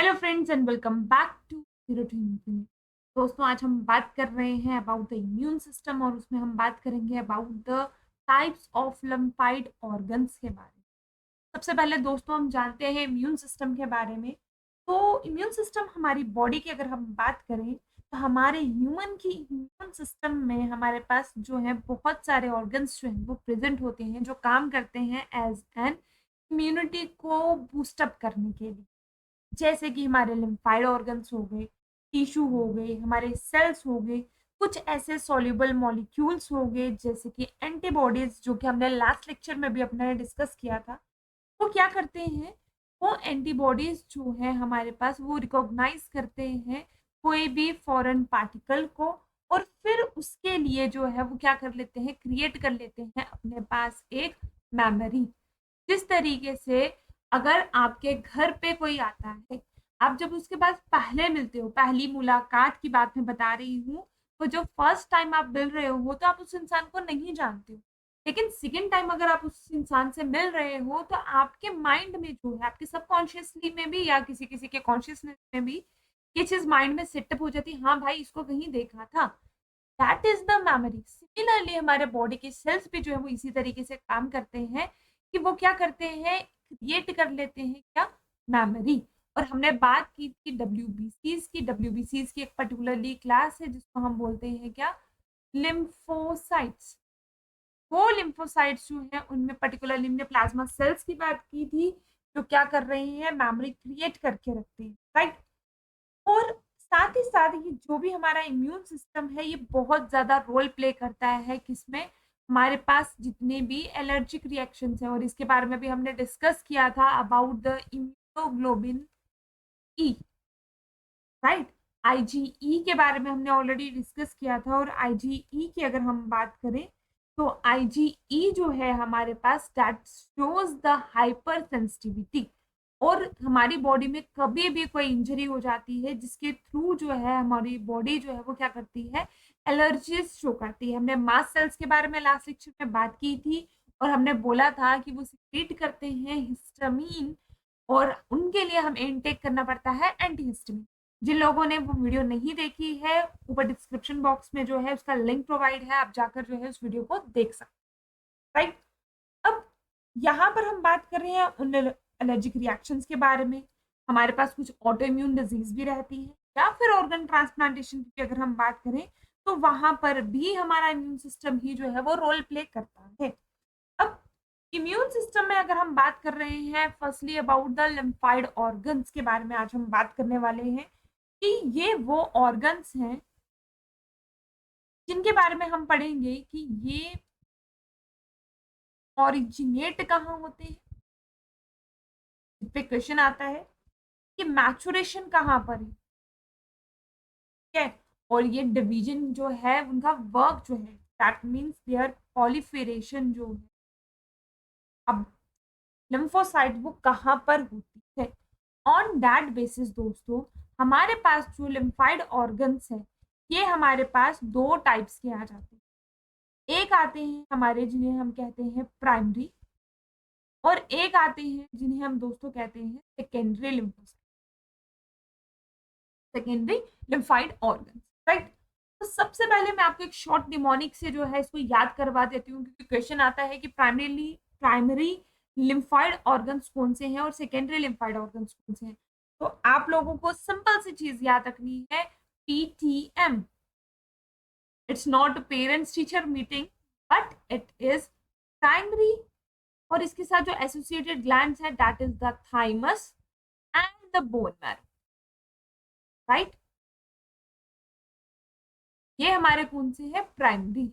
Hello friends and welcome back to zero to infinity. दोस्तों, आज हम बात कर रहे हैं अबाउट द इम्यून सिस्टम और उसमें हम बात करेंगे about the types of lymphoid organs के बारे में। सबसे पहले दोस्तों हम जानते हैं इम्यून सिस्टम के बारे में। तो इम्यून सिस्टम हमारी बॉडी की अगर हम बात करें तो हमारे ह्यूमन की इम्यून सिस्टम में हमारे पास जो है बहुत सारे ऑर्गन्स जो हैं वो प्रेजेंट होते हैं जो काम करते हैं एज एन इम्यूनिटी को बूस्टअप करने के लिए। जैसे कि हमारे लिम्फाइड ऑर्गन्स हो गए, टिश्यू हो गए, हमारे सेल्स हो गए, कुछ ऐसे सॉल्युबल मॉलिक्यूल्स हो गए जैसे कि एंटीबॉडीज, जो कि हमने लास्ट लेक्चर में भी अपने डिस्कस किया था। वो क्या करते हैं, वो एंटीबॉडीज जो है हमारे पास वो रिकॉग्नाइज करते हैं कोई भी फॉरेन पार्टिकल को, और फिर उसके लिए जो है वो क्या कर लेते हैं, क्रिएट कर लेते हैं अपने पास एक मेमोरी। जिस तरीके से अगर आपके घर पे कोई आता है, आप जब उसके पास पहले मिलते हो, पहली मुलाकात की बात मैं बता रही हूँ, तो जो फर्स्ट टाइम आप मिल रहे हो तो आप उस इंसान को नहीं जानते हो। लेकिन सेकेंड टाइम अगर आप उस इंसान से मिल रहे हो तो आपके माइंड में जो है, आपके सबकॉन्शियसली में भी या किसी किसी के कॉन्शियसनेस में भी ये चीज माइंड में सेटअप हो जाती है, हाँ भाई इसको कहीं देखा था। That is the memory. Similarly हमारे बॉडी के सेल्स भी जो है वो इसी तरीके से काम करते हैं कि वो क्या करते हैं, क्रिएट कर लेते हैं क्या, मेमोरी। और हमने बात की थी डब्ल्यूबीसीज की एक पर्टिकुलरली क्लास है जिसको हम बोलते हैं क्या, लिम्फोसाइट्स। वो लिम्फोसाइट्स जो है उनमें पर्टिकुलरली हमने प्लाज्मा सेल्स की बात की थी, जो क्या कर रहे हैं, मेमोरी क्रिएट करके रखते हैं, राइट। और साथ ही साथ ये जो भी हमारा इम्यून सिस्टम है ये बहुत ज्यादा रोल प्ले करता है किसमें, हमारे पास जितने भी एलर्जिक रिएक्शंस हैं, और इसके बारे में भी हमने डिस्कस किया था about the immunoglobulin E, right. IgE के बारे में हमने ऑलरेडी डिस्कस किया था। और आईजीई की अगर हम बात करें तो आईजीई जो है हमारे पास that shows the hypersensitivity. और हमारी बॉडी में कभी भी कोई इंजरी हो जाती है जिसके थ्रू जो है हमारी बॉडी जो है वो क्या करती है, एलर्जीज शो करती है। हमने मास्ट सेल्स के बारे में लास्ट लेक्चर में बात की थी और हमने बोला था कि वो सिक्रीट करते हैं हिस्टामीन, और उनके लिए हमें इनटेक करना पड़ता है एंटीहिस्टामिन। जिन लोगों ने वो वीडियो नहीं देखी है, ऊपर डिस्क्रिप्शन बॉक्स में जो है उसका लिंक प्रोवाइड है, आप जाकर जो है उस वीडियो को देख सकते हैं, राइट। अब यहाँ पर हम बात कर रहे हैं उन एलर्जिक रिएक्शंस के बारे में। हमारे पास कुछ ऑटो इम्यून डिजीज भी रहती है, या फिर ऑर्गन ट्रांसप्लांटेशन की अगर हम बात करें तो वहां पर भी हमारा इम्यून सिस्टम ही जो है वो रोल प्ले करता है। अब इम्यून सिस्टम में अगर हम बात कर रहे हैं firstly about the lymphoid organs के बारे में आज हम बात करने वाले हैं कि ये वो ऑर्गन्स हैं जिनके बारे में हम पढ़ेंगे कि ये ऑरिजिनेट कहाँ होते हैं। इस पे क्वेश्चन आता है कि मैचुरेशन कहाँ पर है, ठीक है। और ये डिवीजन जो है उनका वर्क जो है, दैट मीन्स देयर पॉलिफेरेशन जो है, अब लिम्फोसाइट वो कहाँ पर होती है। ऑन दैट बेसिस दोस्तों, हमारे पास जो लिम्फाइड ऑर्गन्स है ये हमारे पास दो टाइप्स के आ जाते हैं। एक आते हैं हमारे जिन्हें हम कहते हैं प्राइमरी, और एक आते हैं जिन्हें हम दोस्तों कहते हैं secondary lymphocyte, secondary lymphoid organs, right. तो सबसे पहले मैं आपको एक शॉर्ट निमोनिक से जो है इसको याद करवा देती हूँ, क्योंकि क्वेश्चन आता है कि प्राइमरी लिम्फाइड ऑर्गन्स कौन से हैं और सेकेंडरी लिम्फाइड ऑर्गन्स कौन से हैं। तो आप लोगों को सिंपल सी चीज याद रखनी है, PTM. It's not parents teacher meeting, but it is primary. और इसके साथ जो एसोसिएटेड ग्लैंड्स है that is the thymus and the bone marrow, right. ये हमारे कौन से है, प्राइमरी।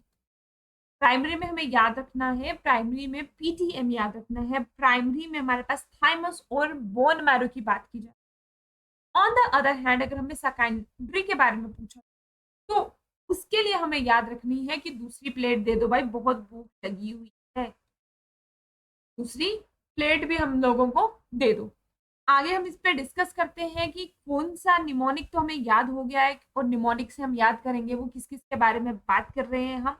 प्राइमरी में हमें याद रखना है, प्राइमरी में पीटीएम याद रखना है, प्राइमरी में हमारे पास थाइमस और बोन मैरो की बात की जाए। ऑन द अदर हैंड अगर हमें सेकेंडरी के बारे में पूछा तो उसके लिए हमें याद रखनी है कि दूसरी प्लेट दे दो भाई, बहुत भूख लगी हुई है, दूसरी प्लेट भी हम लोगों को दे दो। आगे हम इस पे डिस्कस करते हैं कि कौन सा निमोनिक तो हमें याद हो गया है, और निमोनिक से हम याद करेंगे वो किस किस के बारे में बात कर रहे हैं हम।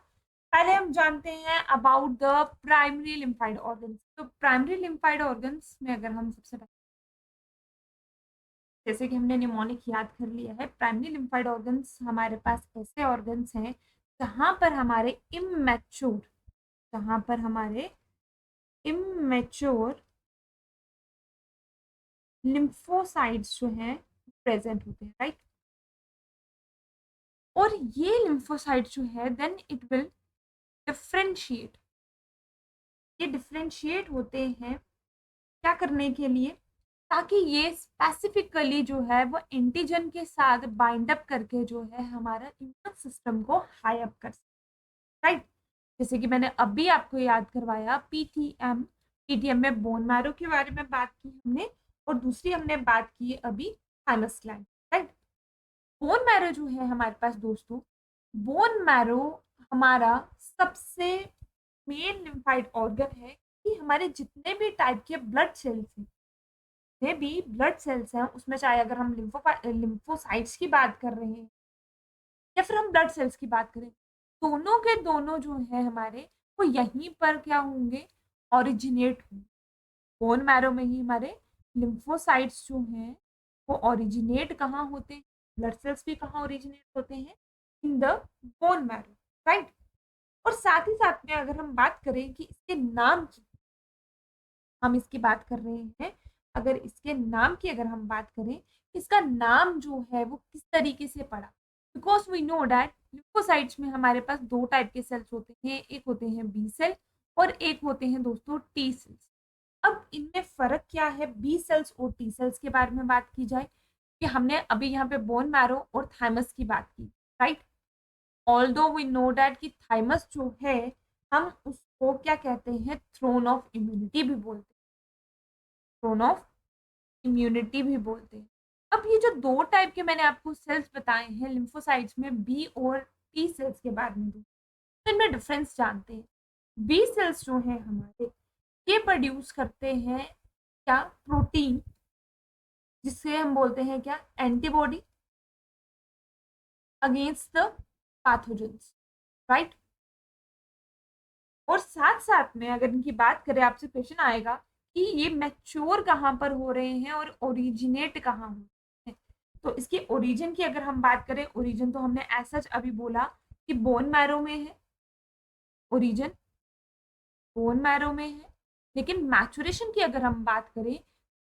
पहले हम जानते हैं about the primary lymphoid organs. तो प्राइमरी लिम्फाइड ऑर्गन्स में अगर हम सबसे पहले जैसे कि हमने निमोनिक याद कर लिया है, प्राइमरी लिम्फाइड ऑर्गन्स हमारे पास ऐसे ऑर्गन्स हैं जहां पर हमारे इमेच्योर लिम्फोसाइट्स जो हैं प्रेजेंट होते हैं, राइट। और ये लिम्फोसाइट्स जो है देन इट विल डिफ्रेंशिएट, ये डिफ्रेंशिएट होते हैं क्या करने के लिए, ताकि ये स्पेसिफिकली जो है वो एंटीजन के साथ बाइंड अप करके जो है हमारा इम्यून सिस्टम को हाई अप कर सकते, राइट। जैसे कि मैंने अभी आपको याद करवाया पीटीएम में बोन मैरो के बारे में बात की हमने, और दूसरी हमने बात की अभी thymus gland, right. Bone marrow जो है हमारे पास दोस्तों, बोन मैरो हमारा सबसे मेन लिम्फाइड ऑर्गन है कि हमारे जितने भी टाइप के ब्लड सेल्स हैं, भी ब्लड सेल्स हैं उसमें, चाहे अगर हम लिम्फोसाइट्स की बात कर रहे हैं या फिर हम ब्लड सेल्स की बात करें, दोनों के दोनों जो है हमारे वो यहीं पर क्या होंगे, ओरिजिनेट होंगे। बोन मैरो में ही हमारे लिम्फोसाइट्स जो हैं वो ओरिजिनेट कहाँ होते हैं, ब्लड सेल्स भी कहाँ ओरिजिनेट होते हैं, in the bone marrow, right. और साथ ही साथ में अगर हम बात करें कि इसके नाम की, हम इसकी बात कर रहे हैं, अगर इसके नाम की अगर हम बात करें, इसका नाम जो है वो किस तरीके से पड़ा, because we know that lymphocytes में हमारे पास दो टाइप के सेल्स होते हैं, एक होते हैं बी सेल और एक होते हैं दोस्तों टी सेल्स। अब इनमें फर्क क्या है बी सेल्स और टी सेल्स के बारे में बात की जाए, कि हमने अभी यहाँ पे बोन मैरो और थाइमस की बात की, right. Although we know that कि थाइमस जो है हम उसको क्या कहते हैं, थ्रोन ऑफ इम्यूनिटी भी बोलते हैं, थ्रोन ऑफ इम्यूनिटी भी बोलते हैं। अब ये जो दो टाइप के मैंने आपको सेल्स बताए हैं लिम्फोसाइट्स में, बी और टी सेल्स के बारे में, तो इनमें डिफरेंस जानते हैं। बी सेल्स जो है हमारे, ये प्रोड्यूस करते हैं क्या, प्रोटीन, जिससे हम बोलते हैं क्या, antibody against the pathogens, right. और साथ साथ में अगर इनकी बात करें, आपसे क्वेश्चन आएगा कि ये मैच्योर कहाँ पर हो रहे हैं और ओरिजिनेट कहाँ हो रहे हैं। तो इसके ओरिजिन की अगर हम बात करें, ओरिजिन तो हमने ऐसा अभी बोला कि बोन मैरो में है, ओरिजिन बोन मैरो में है, लेकिन मैचुरेशन की अगर हम बात करें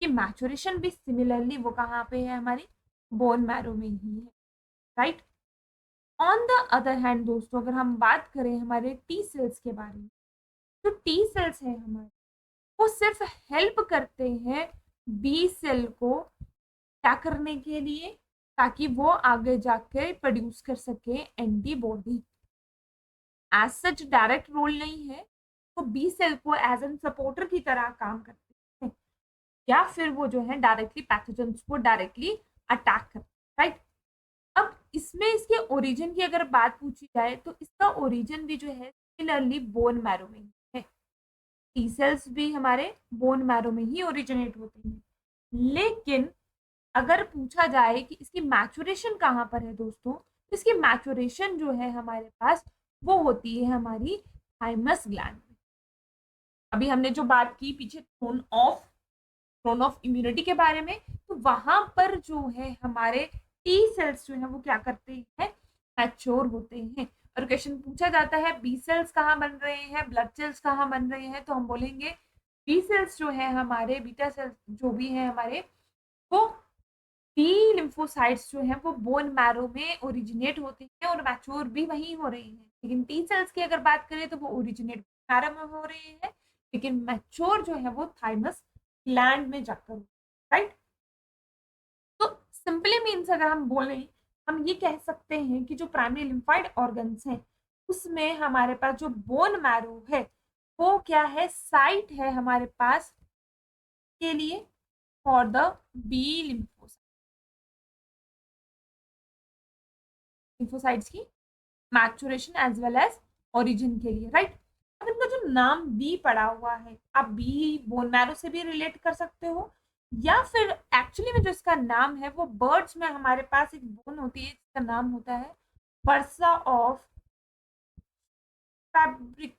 कि मैचुरेशन भी सिमिलरली वो कहाँ पे है, हमारी बोन मैरो में ही है, right. On the other hand दोस्तों, अगर हम बात करें हमारे टी सेल्स के बारे में, तो टी सेल्स है हमारे, वो सिर्फ हेल्प करते हैं बी सेल को क्या करने के लिए, ताकि वो आगे जाकर प्रोड्यूस कर सके antibody. As such direct role नहीं है, तो बी सेल को एज एन सपोर्टर की तरह काम करते हैं, या फिर वो जो है डायरेक्टली पैथोजेंस को डायरेक्टली अटैक करते हैं, राइट। अब इसमें इसके ओरिजिन की अगर बात पूछी जाए, तो इसका ओरिजिन भी जो है सिमिलरली बोन मैरो में है, टी सेल्स भी हमारे बोन मैरो में ही ओरिजिनेट होते हैं। लेकिन अगर पूछा जाए कि इसकी मैचुरेशन कहाँ पर है दोस्तों, तो इसकी मैचुरेशन जो है हमारे पास वो होती है हमारी थाइमस ग्लैंड में। अभी हमने जो बात की पीछे थ्रोन ऑफ इम्यूनिटी के बारे में, तो वहां पर जो है हमारे टी सेल्स जो है वो क्या करते हैं, मैच्योर होते हैं। और क्वेश्चन पूछा जाता है बी सेल्स कहाँ बन रहे हैं, ब्लड सेल्स कहाँ बन रहे हैं, तो हम बोलेंगे बी सेल्स जो है हमारे, बीटा सेल्स जो भी है हमारे, वो बी लिम्फोसाइट्स जो है वो बोन मैरो में ओरिजिनेट होते हैं और मैच्योर भी वहीं हो रहे हैं। लेकिन टी सेल्स की अगर बात करें तो वो ओरिजिनेट मैरो में हो रहे हैं, लेकिन मैच्योर जो है वो थाइमस ग्लैंड में जाकर, राइट। तो सिंपली मीन्स अगर हम बोले, हम ये कह सकते हैं कि जो प्राइमरी लिम्फाइड ऑर्गन्स हैं उसमें हमारे पास जो बोन मैरो है वो क्या है, साइट है हमारे पास के लिए फॉर द बी लिम्फोसाइट्स की maturation as well as origin के लिए, राइट। अब इनका जो नाम बी पड़ा हुआ है, आप बी बोन मैरो से भी रिलेट कर सकते हो, या फिर एक्चुअली में जो इसका नाम है वो बर्ड्स में हमारे पास एक बोन होती है जिसका नाम होता है बर्सा ऑफ फैब्रिक,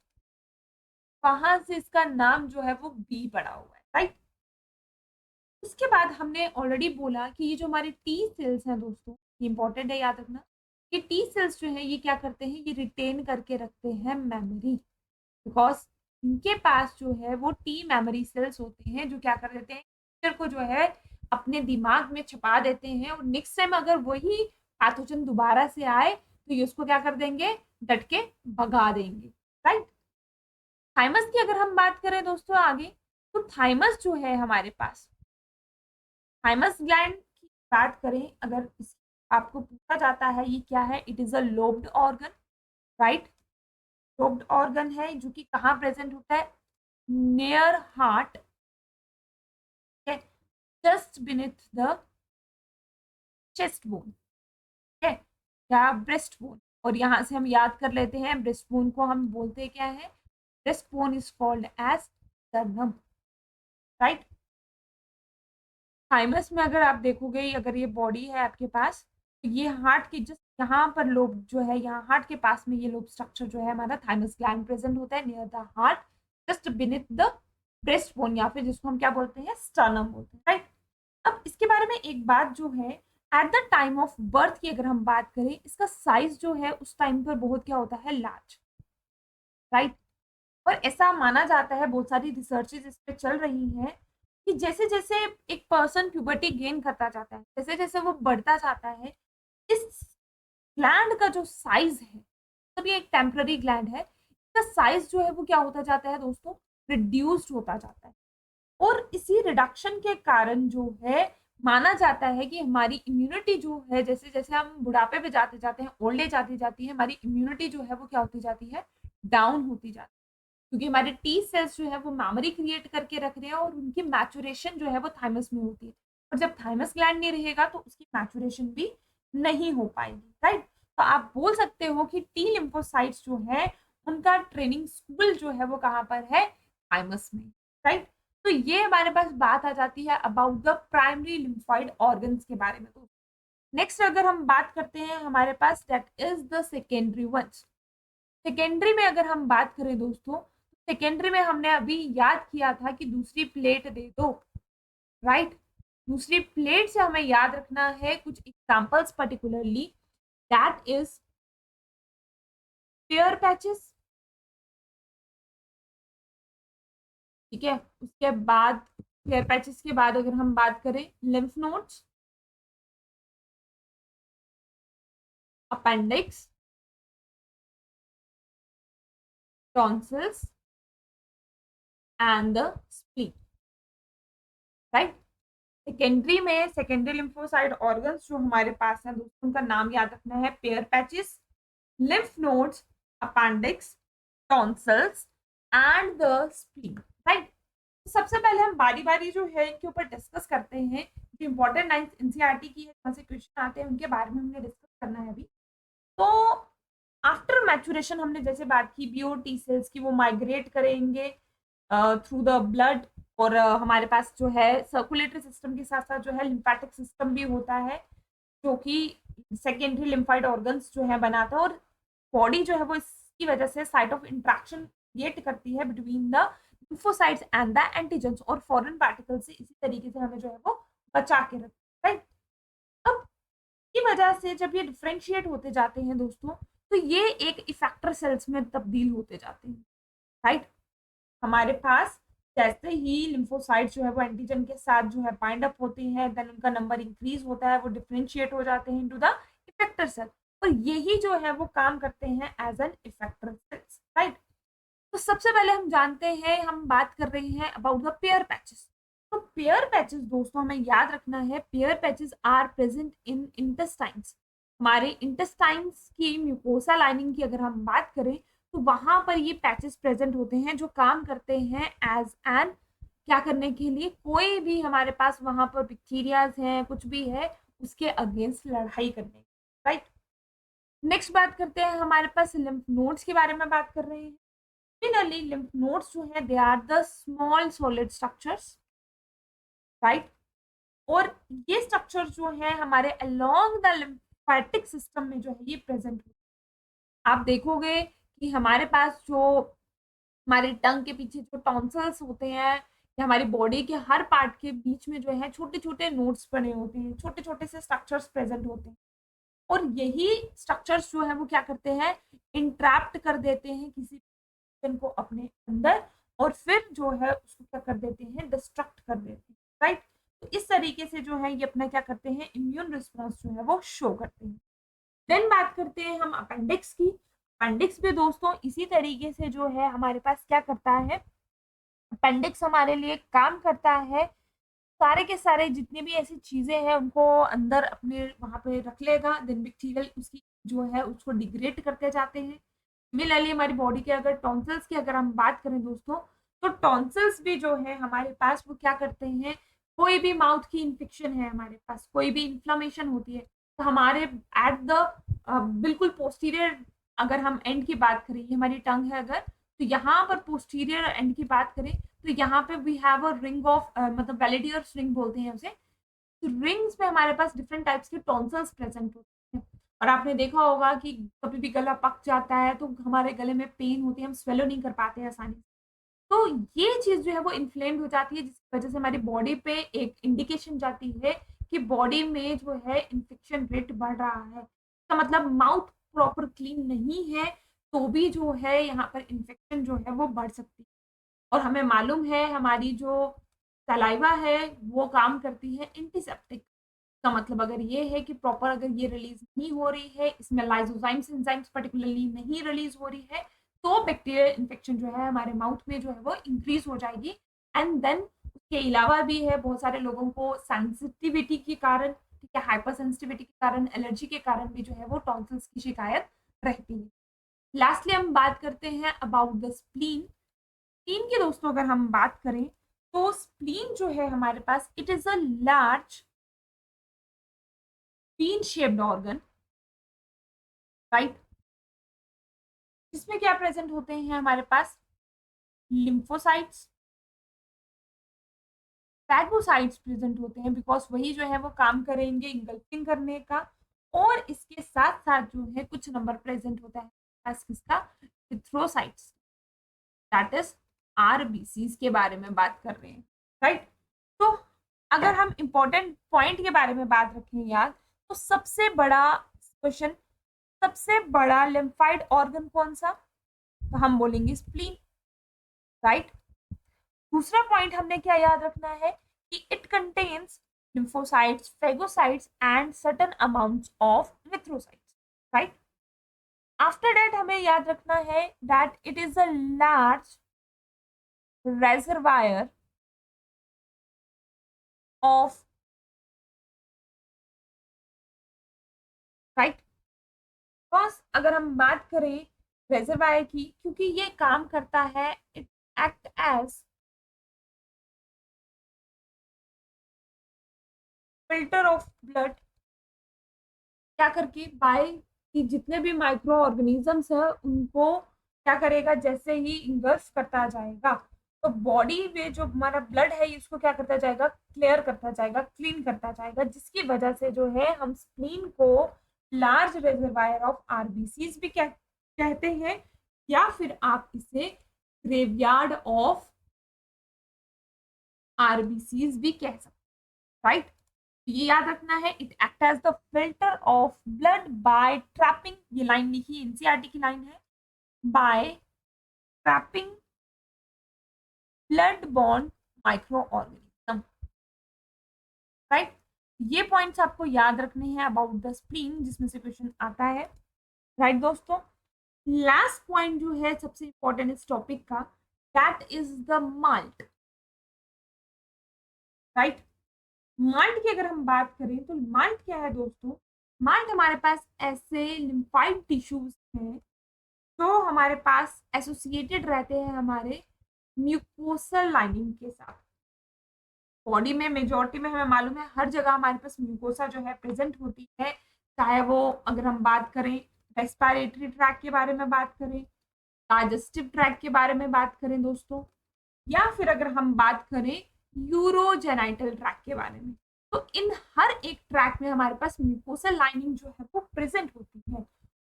वहां से इसका नाम जो है वो बी पड़ा हुआ है, राइट। उसके बाद हमने ऑलरेडी बोला कि ये जो हमारे टी सेल्स हैं दोस्तों, ये इंपॉर्टेंट है याद रखना, ये टी सेल्स जो है ये क्या करते हैं, ये रिटेन करके रखते हैं मेमोरी, बिकॉज इनके पास जो है वो टी मेमोरी सेल्स होते हैं जो क्या कर देते हैं, पिक्चर को जो है अपने दिमाग में छुपा देते हैं, और नेक्स्ट टाइम अगर वही पैथोजन दोबारा से आए तो ये उसको क्या कर देंगे, डट के भगा देंगे, राइट। थाइमस की अगर हम बात करें दोस्तों आगे, तो थाइमस जो है हमारे पास, थाइमस ग्लैंड की बात करें अगर आपको पूछा जाता है ये क्या है, it is a lobed organ, right. Lobed organ है जो कि कहाँ प्रेजेंट होता है, near heart, just beneath the chest bone, ठीक है, या ब्रेस्ट बोन, और यहाँ से हम याद कर लेते हैं ब्रेस्ट बोन को हम बोलते क्या है, breast bone is called as sternum, right. Thymus में अगर आप देखोगे, अगर ये बॉडी है आपके पास, तो ये हार्ट के जस्ट यहाँ पर लोब जो है, यहाँ हार्ट के पास में ये लोब स्ट्रक्चर जो है हमारा थाइमस ग्लैंड प्रेजेंट होता है near the heart, just beneath the breast bone, या फिर जिसको हम क्या बोलते हैं, स्टर्नम बोलते हैं, राइट। अब इसके बारे में एक बात जो है, at the time of birth की अगर हम बात करें, इसका साइज जो है उस टाइम पर बहुत क्या होता है, लार्ज, राइट। और ऐसा माना जाता है, बहुत सारी रिसर्चेज इस पे चल रही हैं, कि जैसे जैसे एक पर्सन प्यूबर्टी गेन करता जाता है, जैसे जैसे वो बढ़ता जाता है, इस ग्लैंड का जो साइज है, तो ये एक टेम्पररी ग्लैंड है, इसका साइज जो है वो क्या होता जाता है दोस्तों, रिड्यूस्ड होता जाता है। और इसी रिडक्शन के कारण जो है माना जाता है कि हमारी इम्यूनिटी जो है, जैसे जैसे हम बुढ़ापे पे जाते जाते हैं, ओल्ड एज आती जाती है, हमारी इम्यूनिटी जो है वो क्या होती जाती है, डाउन होती जाती है, क्योंकि हमारे टी सेल्स जो है वो मेमोरी क्रिएट करके रख रहे हैं, और उनकी मैचुरेशन जो है वो थाइमस में होती है, और जब थाइमस ग्लैंड नहीं रहेगा तो उसकी मैचुरेशन भी नहीं हो पाएगी, राइट। तो आप बोल सकते हो कि टी लिम्फोसाइट्स जो है उनका ट्रेनिंग स्कूल जो है वो कहाँ पर है, थाइमस में, राइट। तो ये हमारे पास बात आ जाती है about the primary lymphoid organs के बारे में। तो नेक्स्ट अगर हम बात करते हैं हमारे पास, that is the secondary ones. Secondary में अगर हम बात करें दोस्तों, सेकेंडरी में हमने अभी याद किया था कि दूसरी प्लेट दे दो, राइट। दूसरी प्लेट से हमें याद रखना है कुछ examples particularly, that is pair patches, ठीक है। उसके बाद पेयर पैचेस के बाद अगर हम बात करें, lymph nodes, appendix, tonsils and the spleen, right. Secondary में सेकेंडरी लिम्फोसाइट ऑर्गन्स जो हमारे पास हैं दोस्तों, उनका नाम याद रखना है, Peyer patches, lymph nodes, appendix, tonsils and the spleen, right. सबसे पहले हम बारी बारी जो है इनके ऊपर डिस्कस करते हैं, जो इंपॉर्टेंट लाइंस एनसीईआरटी की है, जहाँ से क्वेश्चन आते हैं उनके बारे में हमने डिस्कस करना है अभी। तो आफ्टर मैचुरेशन हमने जैसे बात की बीओ टी सेल्स की, वो माइग्रेट करेंगे थ्रू द ब्लड, और हमारे पास जो है सर्कुलेटरी सिस्टम के साथ साथ जो है लिम्फेटिक सिस्टम भी होता है, जो कि सेकेंडरी लिम्फाइड ऑर्गन्स जो है बनाता है, और बॉडी जो है वो इसकी वजह से साइट ऑफ इंट्रैक्शन क्रिएट करती है between the lymphocytes and the antigens, और फॉरेन पार्टिकल से इसी तरीके से हमें जो है वो बचा के रखता है, राइट। अब की वजह से जब ये डिफ्रेंशिएट होते जाते हैं दोस्तों, तो ये एक इफेक्टर सेल्स में तब्दील होते जाते हैं, राइट। हमारे पास जैसे ही लिम्फोसाइट जो है वो एंटीजन के साथ जो है बाइंड अप होते हैं, देन उनका नंबर इंक्रीज होता है, वो डिफरेंशिएट हो जाते हैं इनटू द इफेक्टर सेल, और यही जो है वो काम करते हैं as an effector cells, right. तो सबसे पहले हम जानते हैं, हम बात कर रहे हैं अबाउट द पेयर पैचेस। तो पेयर पैचेस दोस्तों हमें याद रखना है, Peyer patches are present in intestines. हमारे इंटेस्टाइन्स की म्यूकोसा लाइनिंग की अगर हम बात करें, तो वहां पर ये पैचेस प्रेजेंट होते हैं जो काम करते हैं एज एन, क्या करने के लिए, कोई भी हमारे पास वहां पर बैक्टीरियाज हैं, कुछ भी है, उसके अगेंस्ट लड़ाई करने, राइट। नेक्स्ट बात करते हैं, हमारे पास लिम्फ नोड्स के बारे में बात कर रहे हैं। Similarly, lymph nodes जो है they are the small solid structures, right? और ये स्ट्रक्चर जो है हमारे along the lymphatic system में जो है ये प्रेजेंट है। आप देखोगे कि हमारे पास जो हमारे टंग के पीछे जो टॉन्सिल्स होते हैं, या हमारी बॉडी के हर पार्ट के बीच में जो है छोटे छोटे नोड्स बने होते हैं, छोटे छोटे से स्ट्रक्चर्स प्रेजेंट होते हैं, और यही स्ट्रक्चर्स जो है वो क्या करते हैं, इंट्रैप्ट कर देते हैं किसी को अपने अंदर, और फिर जो है उसको क्या कर देते हैं, डिस्ट्रक्ट कर देते हैं, राइट। तो इस तरीके से जो है ये अपना क्या करते हैं, इम्यून रिस्पॉन्स जो है वो शो करते हैं। देन बात करते हैं हम अपेंडिक्स की। अपेंडिक्स भी दोस्तों इसी तरीके से जो है हमारे पास क्या करता है, अपेंडिक्स हमारे लिए काम करता है, सारे के सारे जितनी भी ऐसी चीजें हैं उनको अंदर अपने वहां पे रख लेगा, देन बैक्टीरियल उसकी जो है उसको डिग्रेड करते जाते हैं। सिमिलरली हमारी बॉडी के अगर टॉन्सिल्स की अगर हम बात करें दोस्तों, तो टॉन्सिल्स भी जो है हमारे पास वो क्या करते हैं, कोई भी माउथ की इन्फेक्शन है हमारे पास, कोई भी इन्फ्लामेशन होती है, तो हमारे एट द बिल्कुल पोस्टीरियर अगर हम एंड की बात करें, ये हमारी टंग है अगर, तो यहाँ पर पोस्टीरियर एंड की बात करें तो यहाँ पे we have a ring of मतलब वेलिडियर्स रिंग बोलते हैं उसे। तो रिंग्स में हमारे पास डिफरेंट टाइप्स के टॉन्सिल्स प्रेजेंट होते हैं, और आपने देखा होगा कि कभी भी गला पक जाता है तो हमारे गले में पेन होती है, हम स्वेलो नहीं कर पाते हैं आसानी से। तो ये चीज जो है वो इन्फ्लेम्ड हो जाती है, जिसकी वजह से हमारी बॉडी पे एक इंडिकेशन जाती है कि बॉडी में जो है इन्फेक्शन रेट बढ़ रहा है। इसका मतलब माउथ प्रॉपर क्लीन नहीं है तो भी जो है यहाँ पर इन्फेक्शन जो है वो बढ़ सकती है। और हमें मालूम है हमारी जो सलाइवा है वो काम करती है एंटीसेप्टिक, का मतलब अगर ये है कि प्रॉपर अगर ये रिलीज नहीं हो रही है, इसमें लाइसोजाइम्स एंजाइम्स पर्टिकुलरली नहीं रिलीज हो रही है, तो बैक्टीरियल इन्फेक्शन जो है हमारे माउथ में जो है वो इंक्रीज हो जाएगी। एंड देन उसके अलावा भी है बहुत सारे लोगों को सेंसिटिविटी के कारण, ठीक है, हाइपर सेंसिटिविटी के कारण, एलर्जी के कारण भी जो है वो टॉन्सिल्स की शिकायत रहती है। लास्टली हम बात करते हैं अबाउट द स्प्लीन। स्प्लीन की दोस्तों अगर हम बात करें तो स्प्लीन जो है हमारे पास, it is a large spleen shaped organ, right, इसमें क्या प्रेजेंट होते हैं हमारे पास, लिम्फोसाइट्स, फैगोसाइट्स प्रेजेंट होते हैं, बिकॉज वही जो है वो काम करेंगे इंगल्फिंग करने का, और इसके साथ साथ जो है कुछ नंबर प्रेजेंट होता है पास किसका, एरिथ्रोसाइट्स, दैट इज आरबीसीज के बारे में बात कर रहे हैं, राइट। तो अगर हम इंपॉर्टेंट पॉइंट के बारे में बात रखें यार, तो सबसे बड़ा क्वेश्चन, सबसे बड़ा लिम्फाइड ऑर्गन कौन सा, तो हम बोलेंगे स्प्लीन, राइट। दूसरा पॉइंट हमने क्या याद रखना है कि it contains lymphocytes, phagocytes and certain amounts of erythrocytes, right? After that हमें याद रखना है that it is a large reservoir of, right? बस अगर हम बात करें रेजरवायर की, क्योंकि ये काम करता है, it act as filter of blood, क्या करके, बाय कि जितने भी माइक्रो ऑर्गेनिजम्स है उनको क्या करेगा, जैसे ही इंगल्फ करता जाएगा तो बॉडी में जो हमारा ब्लड है इसको क्या करता जाएगा, क्लियर करता जाएगा, क्लीन करता जाएगा, जिसकी वजह से जो है हम स्प्लीन को लार्ज रिजर्वायर ऑफ आरबीसीज भी क्या कहते हैं, या फिर आप इसे ग्रेवयार्ड ऑफ आरबीसीज भी कह सकते हैं, राइट। ये याद रखना है, it act as the filter of blood by trapping, ये लाइन लिखी एनसीईआरटी की लाइन है, by trapping blood borne micro organism, right. ये पॉइंट्स आपको याद रखने हैं अबाउट द स्प्लीन, जिसमें से क्वेश्चन आता है, राइट दोस्तों। लास्ट पॉइंट जो है सबसे इंपॉर्टेंट इस टॉपिक का, that is the malt, right. Malt की अगर हम बात करें तो माल्ट क्या है दोस्तों, माल्ट हमारे पास ऐसे लिम्फाइड टिश्यूज हैं जो हमारे पास एसोसिएटेड रहते हैं हमारे म्यूकोसल लाइनिंग के साथ। बॉडी में मेजोरिटी में हमें मालूम है हर जगह हमारे पास म्यूकोसा जो है प्रेजेंट होती है, चाहे वो अगर हम बात करें रेस्पिरेटरी ट्रैक के बारे में बात करें, डाइजेस्टिव ट्रैक के बारे में बात करें दोस्तों, या फिर अगर हम बात करें यूरोजेनाइटल ट्रैक के बारे में, तो इन हर एक ट्रैक में हमारे पास म्यूकोसल लाइनिंग जो है वो प्रेजेंट होती है।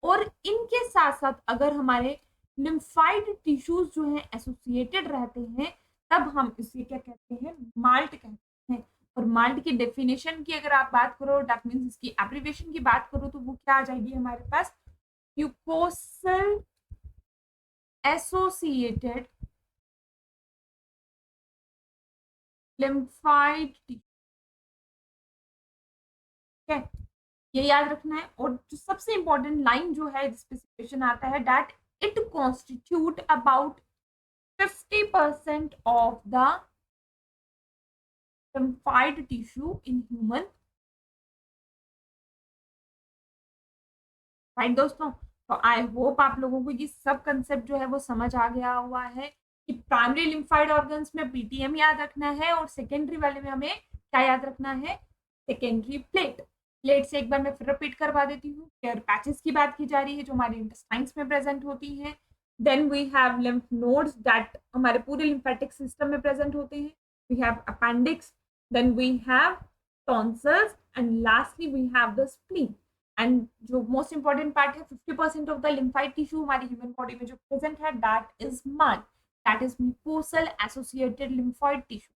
और इनके साथ साथ अगर हमारे लिम्फाइड टिश्यूज जो हैं एसोसिएटेड रहते हैं, तब हम इसे क्या कहते हैं, माल्ट कहते हैं। और माल्ट की डेफिनेशन की अगर आप बात करो, दैट मीन्स इसकी एब्रिविएशन की बात करो, तो वो क्या आ जाएगी हमारे पास, म्यूकोसल एसोसिएटेड लिम्फाइड, ठीक है, ये याद रखना है। और जो सबसे इंपॉर्टेंट लाइन जो है स्पेसिफिकेशन आता है, that it constitute about 50% of the lymphoid tissue in human, right दोस्तों। तो आई होप आप लोगों को ये सब कंसेप्ट जो है वो समझ आ गया हुआ है कि प्राइमरी लिम्फाइड ऑर्गन्स में पीटीएम याद रखना है, और सेकेंडरी वाले में हमें क्या याद रखना है, सेकेंडरी प्लेट। प्लेट से एक बार मैं फिर रिपीट करवा देती हूँ, एयर पैचेस की बात की जा रही है जो हमारे इंटेस्टाइन्स में प्रेजेंट होती हैं। Then we have lymph nodes that हमारे पूरे लिम्फेटिक सिस्टम में प्रेजेंट होते हैं। We have appendix, then we have tonsils, and lastly we have the spleen. And जो मोस्ट इंपॉर्टेंट पार्ट है, 50% ऑफ द लिम्फाइड टिश्यू हमारी ह्यूमन बॉडी में जो प्रेजेंट है, that is MALT, that is mucosal associated lymphoid tissue.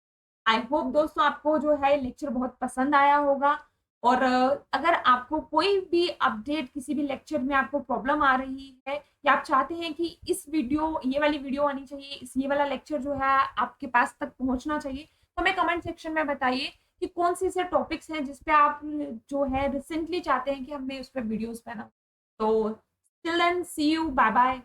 I hope दोस्तों आपको जो है लेक्चर बहुत पसंद आया होगा। और अगर आपको कोई भी अपडेट, किसी भी लेक्चर में आपको प्रॉब्लम आ रही है, या आप चाहते हैं कि इस वीडियो, ये वाली वीडियो आनी चाहिए, ये वाला लेक्चर जो है आपके पास तक पहुंचना चाहिए, तो हमें कमेंट सेक्शन में बताइए कि कौन से ऐसे टॉपिक्स हैं जिस पे आप जो है रिसेंटली चाहते हैं कि हमें उस पर वीडियोस बनाओ। तो till then, see you, bye bye.